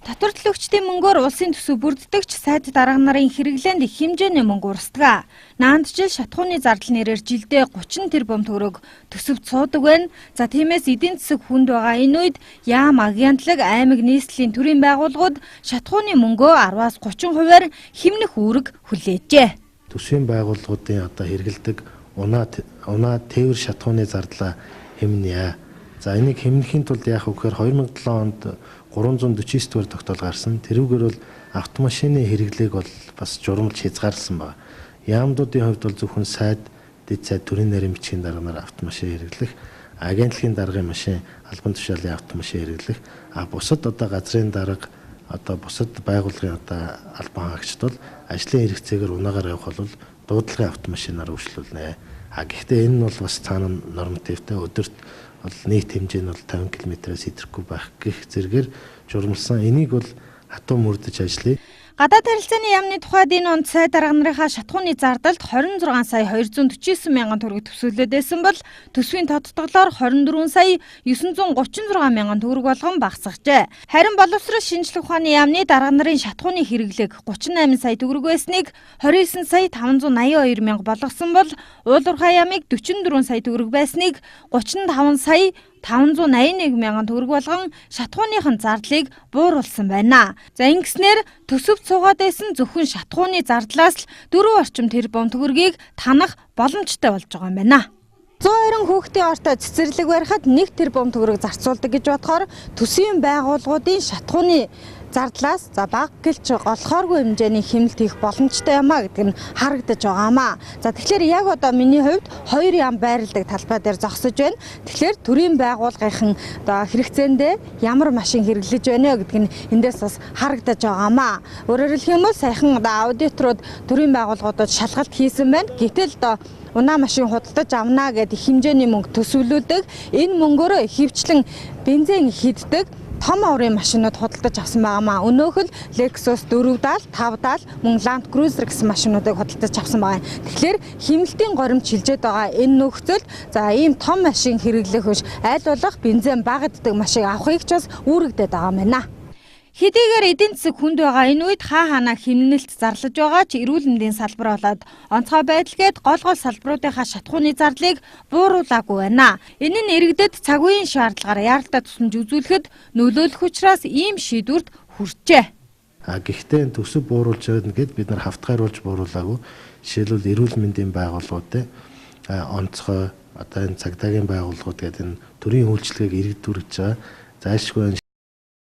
Татвар төлөгчдийн мөнгөөр улсын төсөв бүрддэгч сайд дарга нарын хэрэглээнд их хэмжээний мөнгө урсдаг. Наанд жил шатхууны зардал нэрээр жилдээ 30 тэрбум төгрөг төсөвт суудаг байна. За тиймээс эдийн засаг хүнд байгаа энэ үед яам агентлаг аймаг нийслэлийн төрийн байгууллагууд шатхууны мөнгөө 10-аас 30% хэмнэх үүрэг хүлээжээ. Төсвийн байгууллагуудын одоо хэрэгэлдэг унаа тээвэр шатхууны зардлаа хэмнэе. За энийг хэмнэхийн тулд яах вэ гэхээр 2007 онд 349 дугаар тогтоол гарсан. Тэрүүгээр бол автомашины хэрэглээг бол бас журамж хязгаарласан байна. Яамдуудын хувьд бол зөвхөн сайд, дэд сайд, төрийн нарийн бичгийн дарга нар автомашин хэрэглэх, агентлагийн даргын машин, албан тушаалын автомашин хэрэглэх, бусад одоо газрын дарга, одоо бусад байгууллагын одоо албан хаагчид бол ажлын хэрэгцээгээр унаагаар явах бол дуудлагын автомашинаар үйлчлүүлнэ. Гэхдээ энэ нь бол бас цаана нормативтай өдөрт бол нийт хэмжээ нь бол 50 км-аас идэхгүй байх гэх зэрэгээр журмалсан. Энийг бол хатуу мөрдөж ажиллая. Гадаад харилцааны яамны тухайд энэ онд сайд дарга нарынхаа шатхууны зардалд 26 сая 249 мянган төгрөг төсөөлөд байсан бол төсвийн тодтоглоор 24 сая 936 мянган төгрөг болгон багасгажээ. Харин боловсрол шинжилгээ ухааны яамны дарга нарын шатхууны хэрэглээг 38 сая төгрөг байсныг 29 сая 582 мянга болгосон бол уулуурхай яамыг 44 сая төгрөг байсныг 35 сая 581 мянган төгрөг болгон шатхууныхын зардлыг бууруулсан байна. За ингэснээр төсөвт суугаад байсан зөвхөн шатхууны зардлаас л 4 орчим тэрбум төгрөгийг танах боломжтой болж байгаа юм байна. 120 хүүхдийн ортой цэцэрлэг барихад 1 тэрбум төгрөг зарцуулдаг гэж бодохоор төсвийн байгууллагуудын шатхууны зардлаас бага гэлч голохооргүй хэмжээний хэмнэлт хийх боломжтой юмаа гэдэг нь харагдаж байгаамаа. За тэгэхээр яг одоо миний хувьд 2 яам байрладаг талбай дээр зогсож байна. Тэгэхээр төрийн байгууллагын одоо хэрэгцээндээ ямар машин хэрэглэж байна гэдэг нь эндээс бас харагдаж байгаамаа. Өөрөөр хэлэх юм бол саяхан аудиторууд төрийн байгууллагуудад шалгалт хийсэн байна. Гэтэл одоо унаа машин худалдаж авнаа гэдэг хэмжээний мөнгө төсвөлүүлдэг. Энэ мөнгөөрөө ихэвчлэн бензин хийддэг том аврын машинууд худалдаж авсан байгаамаа. Өнөөх нь Lexus 470, 570 мөн Land Cruiser гэсэн машинуудыг худалдаж авсан байгаа. Тэгэхээр хэмнэлтийн горимж шилжээд байгаа энэ нөхцөлд ийм том машин хэрэглэх биш аль болох бензин багаддаг машин авахыг ч бас үүрэгдээд байгаа юм байна. Хэдийгээр эдийн засаг хүнд байгаа энэ үед хаана хэмнэлт зарлаж байгаа ч эрүүл мэндийн салбар болоод онцгой байдалгээд гол салбаруудынхаа шатхууны зардлыг бууруулаагүй байна. Энэ нь иргэдэд цаг үеийн шаардлагаар яаралтай тусламж үзүүлэхэд нөлөөлөх учраас ийм шийдвэрт хүрчээ. Гэхдээ төсөв бууруулж байгаа гэд бид нар хавтгайруулж бууруулаагүй. Жишээлбэл эрүүл мэндийн байгууллагуудын онцгой одоо энэ цагдаагийн байгууллагууд гэдэг энэ төрийн үйлчлэгийг иргэд хүргэж байгаа. Зайлшгүй